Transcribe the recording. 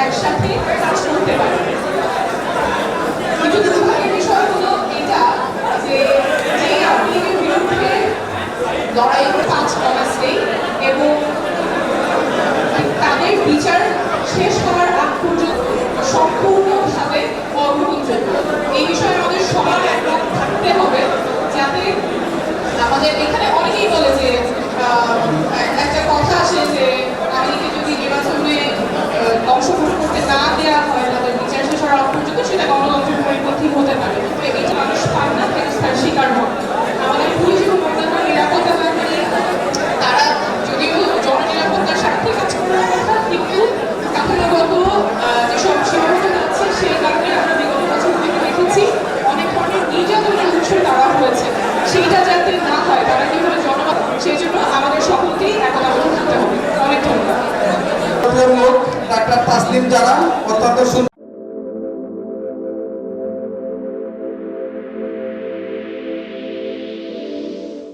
একসাথে কাজ করতে পারে। কিন্তু দুর্ভাগ্যের বিষয় হলো এটা যে আওয়ামী লীগের বিরুদ্ধে লড়াই 5 অগাস্টে এবং তাদের বিচার শেষ হওয়ার আগ পর্যন্ত সম্পূর্ণভাবে অগ্রহণযোগ্য। এই বিষয়ে আমাদের সবার একমত থাকতে হবে, যাতে আমাদের এখানে অনেকেই বলে যে একটা কথা আসে যে আওয়ামী যদি নির্বাচনে অংশগ্রহণ করতে না দেওয়া হয় তাদের বিচার শেষ হওয়ার আগ পর্যন্ত, সেটা গণতন্ত্রের পরিপন্থী হতে পারে। এই যে মানুষ পায় না তার শিকার হয়। আমাদের পুলিশ এবং গোয়েন্দা নিরাপত্তা বাহিনী তারা যদিও জননিরাপত্তার স্বার্থে কাজ করার কথা, কিন্তু কাঠামোগত যেসব সীমাবদ্ধতা আছে সেই কারণে আমরা বিগত বছরগুলিতে দেখেছি অনেক ধরনের নির্যাতনের উৎস তারা হয়েছে। সেইটা যাতে না হয়, তারা কিভাবে জনগণ, সেই জন্য আমাদের সকলকেই একতাবদ্ধ থাকতে হবে। অনেক ধন্যবাদ। ডাক্তার তাসলিম জারা অত্যন্ত সুন্দর